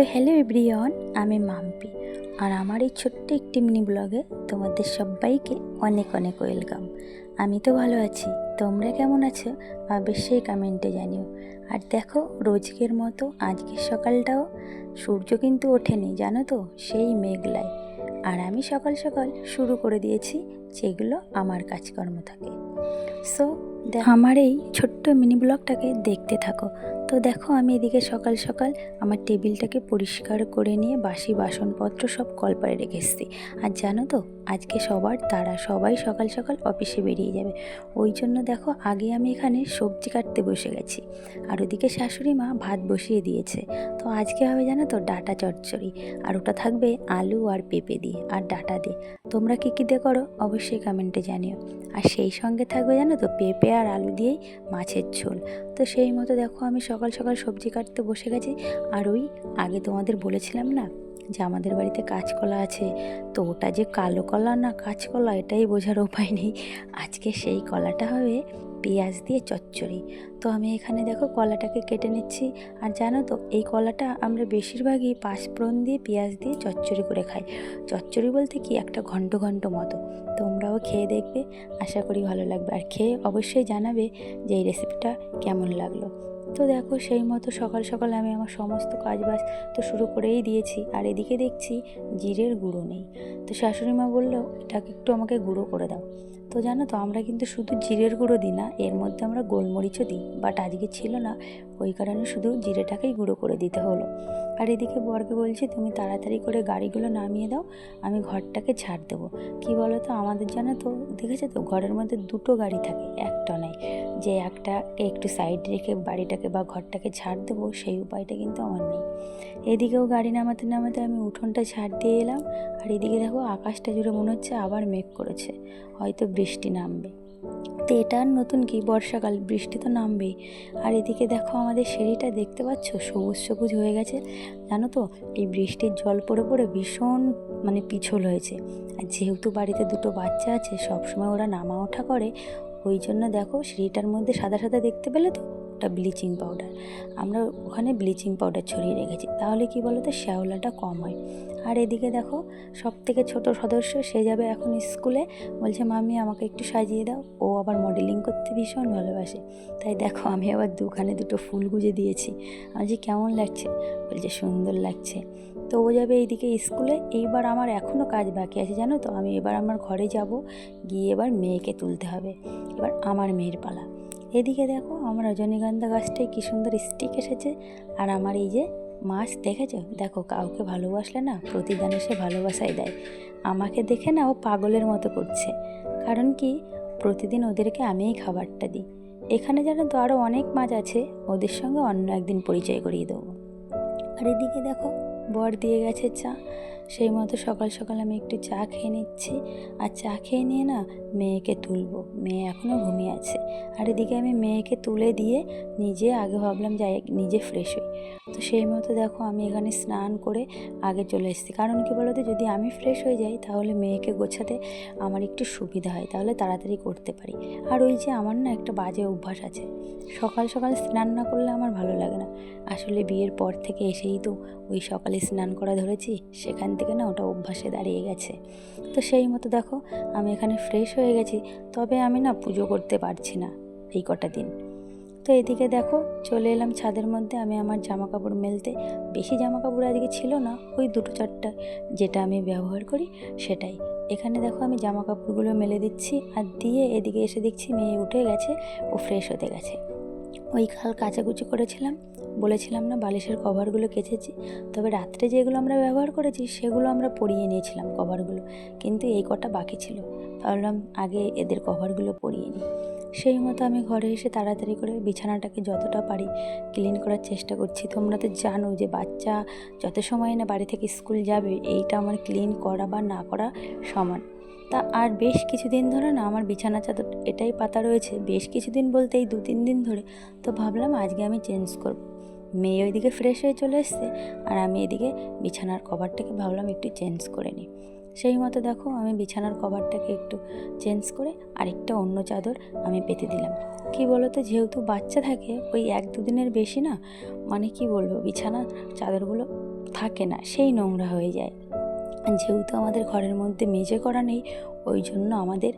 Hello everyone, আমি মাম্পি। আর আমার এই ছোট্ট একটি মিনি ব্লগে তোমাদের সবাইকে অনেক অনেক ওয়েলকাম। আমি তো ভালো আছি, তোমরা কেমন আছো অবশ্যই কমেন্টে জানিও। আর দেখো, রোজকের মতো আজকের সকালটাও সূর্য কিন্তু ওঠেনি, জানো তো, সেই মেঘলায়। আর আমি সকাল সকাল শুরু করে দিয়েছি যেগুলো আমার কাজকর্ম থাকে। সো আমার এই ছোট্ট মিনি ব্লগটাকে দেখতে থাকো। তো দেখো, আমি এদিকে সকাল সকাল আমার টেবিলটাকে পরিষ্কার করে নিয়ে বাসি বাসনপত্র সব কলপারে রেখে এসেছি। আর জানো তো, আজকে সবার তারা, সবাই সকাল সকাল অফিসে বেরিয়ে যাবে। ওই জন্য দেখো, আগে আমি এখানে সবজি কাটতে বসে গেছি। আর ওদিকে শাশুড়ি মা ভাত বসিয়ে দিয়েছে। তো আজকে হবে জানো তো ডাঁটা চচ্চড়ি, আর ওটা থাকবে আলু আর পেঁপে দিয়ে আর ডাঁটা দিয়ে। তোমরা কী কী দিয়ে করো অবশ্যই কমেন্টে জানিও। আর সেই সঙ্গে থাকবে জানো তো পেঁপে আর আলু দিয়েই মাছের ঝোল। তো সেই মতো দেখো, আমি সকাল সকাল সবজি কাটতে বসে গেছি। আর ওই আগে তোমাদের বলেছিলাম না যে আমাদের বাড়িতে কাঁচকলা আছে, তো ওটা যে কালো কলা না কাঁচকলা এটাই বোঝার উপায় নেই। আজকে সেই কলাটা হবে পেঁয়াজ দিয়ে চচ্চড়ি। তো আমি এখানে দেখো কলাটাকে কেটে নিচ্ছি। আর জানো তো, এই কলাটা আমরা বেশিরভাগই পাঁচফোড়ন দিয়ে পেঁয়াজ দিয়ে চচ্চড়ি করে খাই। চচ্চড়ি বলতে কি, একটা ঘন্ট ঘন্ট মতো। তোমরাও খেয়ে দেখবে, আশা করি ভালো লাগবে। আর খেয়ে অবশ্যই জানাবে যে এই রেসিপিটা কেমন লাগলো। তো দেখো, সেই মতো সকাল সকাল আমি আমার সমস্ত কাজবাজ তো শুরু করেই দিয়েছি। আর এদিকে দেখছি জিরের গুঁড়ো নেই। তো শাশুড়ি মা বললো এটাকে একটু আমাকে গুঁড়ো করে দাও। তো জানো তো, আমরা কিন্তু শুধু জিরের গুঁড়ো দিই না, এর মধ্যে আমরা গোলমরিচও দিই, বাট আজকে ছিল না, ওই কারণে শুধু জিরেটাকেই গুঁড়ো করে দিতে হলো। আর এদিকে বরকে বলছি তুমি তাড়াতাড়ি করে গাড়িগুলো নামিয়ে দাও, আমি ঘরটাকে ঝাড় দেবো। কী বলো তো, আমাদের জানো তো, দেখেছো তো, ঘরের মধ্যে দুটো গাড়ি থাকে, একটা নয়। যে একটাকে একটু সাইড রেখে বাড়িটাকে বা ঘরটাকে ঝাড় দেবো, সেই উপায়টা কিন্তু আমার নেই। এদিকেও গাড়ি নামাতে নামাতে আমি উঠোনটা ঝাড় দিয়ে এলাম। আর এদিকে দেখো, আকাশটা জুড়ে মনে হচ্ছে আবার মেঘ করেছে, হয়তো বৃষ্টি নামবে। তো এটা আর নতুন কি, বর্ষাকাল, বৃষ্টি তো নামবেই। আর এদিকে দেখো, আমাদের সিঁড়িটা দেখতে পাচ্ছ সবুজ সবুজ হয়ে গেছে। জানো তো, এই বৃষ্টির জল পড়ে পড়ে ভীষণ পিছল হয়েছে। আর যেহেতু বাড়িতে দুটো বাচ্চা আছে, সবসময় ওরা নামা ওঠা করে, ওই জন্য দেখো সিঁড়িটার মধ্যে সাদা সাদা দেখতে পেলে তো, ওটা ব্লিচিং পাউডার। আমরা ওখানে ব্লিচিং পাউডার ছড়িয়ে রেখেছি, তাহলে কি বলো তো, শ্যাওলাটা কম হয়। আর এদিকে দেখো, সব থেকে ছোট সদস্য, সে যাবে এখন স্কুলে। বলছে মাম্মি আমাকে একটু সাজিয়ে দাও। ও আবার মডেলিং করতে ভীষণ ভালোবাসে। তাই দেখো, আমি আবার দুটো ফুল গুঁজে দিয়েছি। আমি যে কেমন লাগছে, বলছে সুন্দর লাগছে। তো ও যাবে এইদিকে স্কুলে। এইবার আমার এখনও কাজ বাকি আছে, জানো তো, আমি এবার আমার ঘরে যাব, গিয়ে এবার মেয়েকে তুলতে হবে। এবার আমার মেয়ের পালা। এদিকে দেখো, আমার রজনীগন্ধা গাছটায় কী সুন্দর স্টিক এসেছে। আর আমার এই যে মাছ, দেখেছো, দেখো, কাউকে ভালোবাসলে না প্রতিদানে সে ভালোবাসাই দেয়। আমাকে দেখে না ও পাগলের মতো করছে, কারণ কি, প্রতিদিন ওদেরকে আমিই খাবারটা দিই। এখানে জানো তো আরও অনেক মাছ আছে, ওদের সঙ্গে অন্য একদিন পরিচয় করিয়ে দেবো। আর এদিকে দেখো, বর দিয়ে গেছে চা। সেই মতো সকাল সকাল আমি একটু চা খেয়ে নিচ্ছি। আর চা খেয়ে নিয়ে না মেয়েকে তুলবো, মেয়ে এখনও ঘুমিয়ে আছে। আর এদিকে আমি মেয়েকে তুলে দিয়ে নিজে আগে ভাবলাম যাই নিজে ফ্রেশ হই। তো সেই মতো দেখো, আমি এখানে স্নান করে আগে চলে এসেছি। কারণ কি বলো তো, যদি আমি ফ্রেশ হয়ে যাই তাহলে মেয়েকে গোছাতে আমার একটু সুবিধা হয়, তাহলে তাড়াতাড়ি করতে পারি। আর ওই যে আমার না একটা বাজে অভ্যাস আছে, সকাল সকাল স্নান না করলে আমার ভালো লাগে না। আসলে বিয়ের পর থেকে এসেই তো ওই সকালে স্নান করা ধরেছি, সেখান থেকে না ওটা অভ্যাসে দাঁড়িয়ে গেছে। তো সেই মতো দেখো, আমি এখানে ফ্রেশ হয়ে গেছি, তবে আমি না পুজো করতে পারছি না এই কটা দিন। তো এদিকে দেখো, চলে এলাম ছাদের মধ্যে আমি আমার জামা কাপড় মেলতে। বেশি জামা কাপড় আজকে ছিল না, ওই দুটো চারটা যেটা আমি ব্যবহার করি সেটাই। এখানে দেখো, আমি জামা কাপড়গুলো মেলে দিচ্ছি, আর দিয়ে এদিকে এসে দেখছি মেয়ে উঠে গেছে, ও ফ্রেশ হতে গেছে। ওই কাল কাচাকুচি করেছিলাম, বলেছিলাম না বালিশের কভারগুলো কেচেছি। তবে রাত্রে যেগুলো আমরা ব্যবহার করেছি সেগুলো আমরা পরিয়ে নিয়েছিলাম কভারগুলো, কিন্তু এই কটা বাকি ছিল, ভাবলাম আগে এদের কভারগুলো পরিয়ে নিই। সেই মতো আমি ঘরে এসে তাড়াতাড়ি করে বিছানাটাকে যতটা পারি ক্লিন করার চেষ্টা করছি। তোমরা তো জানো যে বাচ্চা যত সময় না বাড়ি থেকে স্কুল যাবে, এইটা আমার ক্লিন করা বা না করা সমান। তা আর বেশ কিছুদিন ধরে না আমার বিছানা চাদর এটাই পাতা রয়েছে, বেশ কিছুদিন বলতে এই 2-3 দিন ধরে। তো ভাবলাম আজকে আমি চেঞ্জ করব। মেয়ে ওইদিকে ফ্রেশ হয়ে চলে এসছে, আর আমি এদিকে বিছানার কভারটাকে ভাবলাম একটু চেঞ্জ করে নিই। সেই মতো দেখো, আমি বিছানার কভারটাকে একটু চেঞ্জ করে আরেকটা অন্য চাদর আমি পেতে দিলাম। কি বলো তো, যেহেতু বাচ্চা থাকে, ওই 1-2 দিনের বেশি না, কি বলবো, বিছানার চাদরগুলো থাকে না, সেই নোংরা হয়ে যায়। যেহেতু আমাদের ঘরের মধ্যে মেজে করা নেই, ওই জন্য আমাদের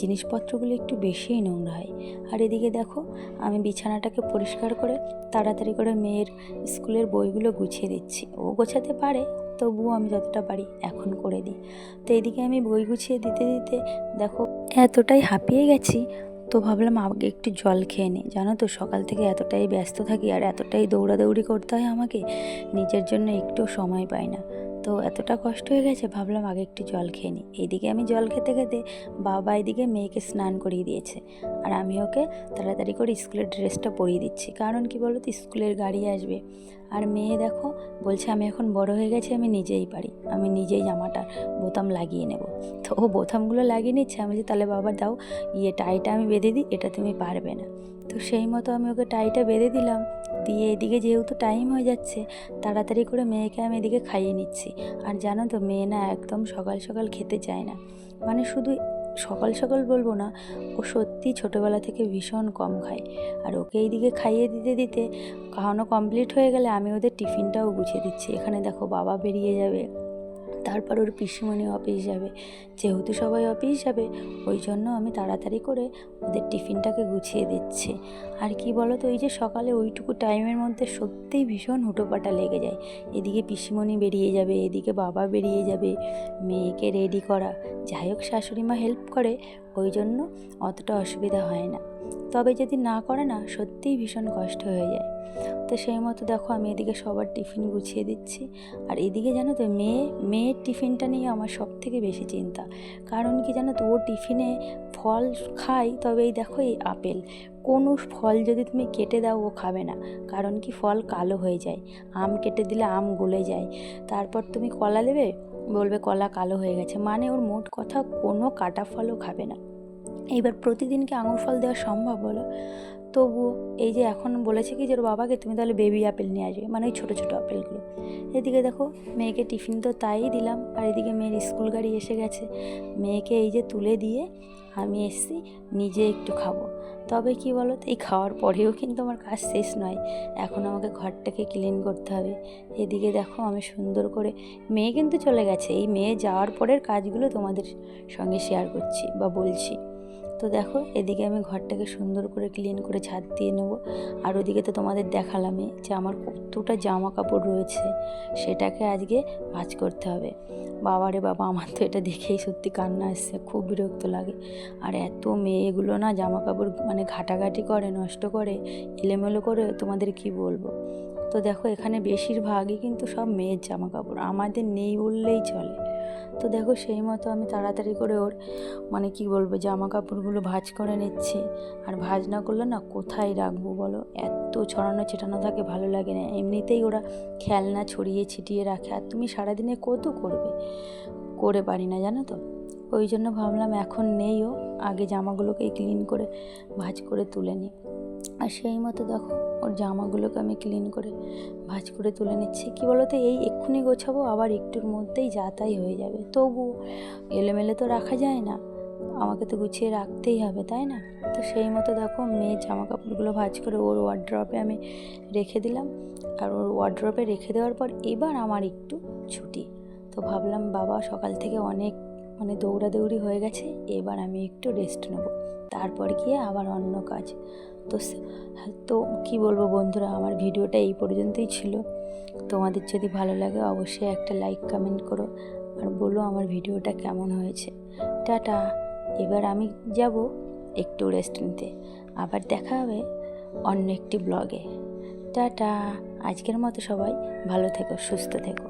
জিনিসপত্রগুলো একটু বেশিই নোংরা হয়। আর এদিকে দেখো আমি বিছানাটাকে পরিষ্কার করে তাড়াতাড়ি করে মেয়ের স্কুলের বইগুলো গুছিয়ে দিচ্ছি। ও গোছাতে পারে, তবুও আমি যতটা পারি এখন করে দিই। তো এদিকে আমি বই গুছিয়ে দিতে দিতে দেখো এতটাই হাঁপিয়ে গেছি, তো ভাবলাম আগে একটু জল খেয়ে নিই। জানো তো সকাল থেকে এতটাই ব্যস্ত থাকি আর এতটাই দৌড়াদৌড়ি করতে হয় আমাকে, নিজের জন্য একটু সময় পাই না। তো এতটা কষ্ট হয়ে গেছে, ভাবলাম আগে একটু জল খেয়ে নিই। এইদিকে আমি জল খেতে খেতে বাবা এদিকে মেয়েকে স্নান করিয়ে দিয়েছে, আর আমি ওকে তাড়াতাড়ি করে স্কুলের ড্রেসটা পরিয়ে দিচ্ছি। কারণ কি বলো তো, স্কুলের গাড়ি আসবে। আর মেয়ে দেখো বলছে আমি এখন বড় হয়ে গেছি, আমি নিজেই পারি, আমি নিজেই জামাটার বোতাম লাগিয়ে নেব। তো ও বোতামগুলো লাগিয়ে নিচ্ছে, আমি যে তাহলে বাবা দাও টাইটা আমি বেঁধে দিই, এটা তুমি পারবে না। তো সেই মতো আমি ওকে টাইটা বেঁধে দিলাম। দিয়ে এদিকে যেহেতু টাইম হয়ে যাচ্ছে, তাড়াতাড়ি করে মেয়েকে আমি এদিকে খাইয়ে নিচ্ছি। আর জানো তো মেয়ে না একদম সকাল সকাল খেতে চায় না, শুধু সকাল সকাল বলবো না, ও সত্যি ছোটোবেলা থেকে ভীষণ কম খায়। আর ওকে এইদিকে খাইয়ে দিতে দিতে খাওয়ানো কমপ্লিট হয়ে গেলে আমি ওদের টিফিনটাও গুছিয়ে দিচ্ছি। এখানে দেখো বাবা বেরিয়ে যাবে, তারপর ওর পিসিমণি অফিস যাবে। যেহেতু সবাই অফিস যাবে, ওই জন্য আমি তাড়াতাড়ি করে ওদের টিফিনটাকে গুছিয়ে দিচ্ছি। আর কি বলো তো, এই যে সকালে ওইটুকু টাইমের মধ্যে সত্যিই ভীষণ হুটোপাটা লেগে যায়। এদিকে পিসিমণি বেরিয়ে যাবে, এদিকে বাবা বেরিয়ে যাবে, মেয়েকে রেডি করা। যাই হোক শাশুড়ি মা হেল্প করে, ওই জন্য অতটা অসুবিধা হয় না। তবে যদি না করে না, সত্যিই ভীষণ কষ্ট হয়ে যায়। তো সেই মতো দেখো আমি এদিকে সবার টিফিন গুছিয়ে দিচ্ছি। আর এদিকে জানো তো মেয়ের টিফিনটা নিয়ে আমার সব থেকে বেশি চিন্তা। কারণ কি জানো তো, ও টিফিনে ফল খায়, তবে এই দেখো এই আপেল, কোনো ফল যদি তুমি কেটে দাও ও খাবে না। কারণ কি ফল কালো হয়ে যায়, আম কেটে দিলে আম গলে যায়। তারপর তুমি কলা দেবে, বলবে কলা কালো হয়ে গেছে। ওর মোট কথা কোনো কাটা ফলও খাবে না। এইবার প্রতিদিন কি আঙুর ফল দেওয়া সম্ভব বলো? তবুও এই যে এখন বলেছে কি যে ওর বাবাকে তুমি তাহলে বেবি আপেল নিয়ে আসবে, ওই ছোটো ছোটো আপেলগুলো। এদিকে দেখো মেয়েকে টিফিন তো তাই দিলাম, আর এদিকে মেয়ের স্কুল গাড়ি এসে গেছে। মেয়েকে এই যে তুলে দিয়ে আমি এসছি নিজে একটু খাবো। তবে কি বলো তো, এই খাওয়ার পরেও কিন্তু আমার কাজ শেষ নয়, এখন আমাকে ঘরটাকে ক্লিন করতে হবে। এদিকে দেখো আমি সুন্দর করে, মেয়ে কিন্তু চলে গেছে, এই মেয়ে যাওয়ার পরের কাজগুলো তোমাদের সঙ্গে শেয়ার করছি বা বলছি। তো দেখো এদিকে আমি ঘরটাকে সুন্দর করে ক্লিন করে ঝাড় দিয়ে নেবো। আর ওদিকে তো তোমাদের দেখালামই যে আমার কতটা জামা কাপড় রয়েছে, সেটাকে আজকে ভাঁজ করতে হবে। বাবারে বাবা, আমার তো এটা দেখেই সত্যি কান্না আসছে, খুব বিরক্ত লাগে। আর এত মেয়েগুলো না জামা কাপড় ঘাটাঘাটি করে, নষ্ট করে, এলোমেলো করে, তোমাদের কি বলবো। তো দেখো এখানে বেশিরভাগই কিন্তু সব মেয়ের জামা কাপড়, আমাদের নেই বললেই চলে। তো দেখো সেই মতো আমি তাড়াতাড়ি করে ওর কি বলবো জামা কাপড়গুলো ভাঁজ করে নিচ্ছি। আর ভাঁজ না করলে না কোথায় রাখবো বলো, এত ছড়ানো ছেটানো থাকে, ভালো লাগে না। এমনিতেই ওরা খেলনা ছড়িয়ে ছিটিয়ে রাখে, আর তুমি সারাদিনে কত করবে, করে পারি না জানো তো। ওই জন্য ভাবলাম এখন নেইও, আগে জামাগুলোকেই ক্লিন করে ভাঁজ করে তুলে নিই। আর সেই মতো দেখো ওর জামাগুলোকে আমি ক্লিন করে ভাঁজ করে তুলে নিচ্ছি। কী বলো তো, এই এক্ষুনি গোছাবো, আবার একটুর মধ্যেই যা তাই হয়ে যাবে। তবু এলোমেলো তো রাখা যায় না, আমাকে তো গুছিয়ে রাখতেই হবে, তাই না? তো সেই মতো দেখো মেয়ের জামা কাপড়গুলো ভাঁজ করে ওর ওয়ার্ড্রপে আমি রেখে দিলাম। আর ওর ওয়ার্ড্রপে রেখে দেওয়ার পর এবার আমার একটু ছুটি। তো ভাবলাম বাবা সকাল থেকে অনেক দৌড়াদৌড়ি হয়ে গেছে, এবার আমি একটু রেস্ট নেব, তারপর গিয়ে আবার অন্য কাজ। তো তো কী বলবো বন্ধুরা, আমার ভিডিওটা এই পর্যন্তই ছিল। তোমাদের যদি ভালো লাগে অবশ্যই একটা লাইক কমেন্ট করো, আর বলো আমার ভিডিওটা কেমন হয়েছে। টাটা। এবার আমি যাব একটু রেস্ট নিতে, আবার দেখা হবে অন্য একটি ব্লগে। টাটা। আজকের মতো সবাই ভালো থেকো, সুস্থ থেকো।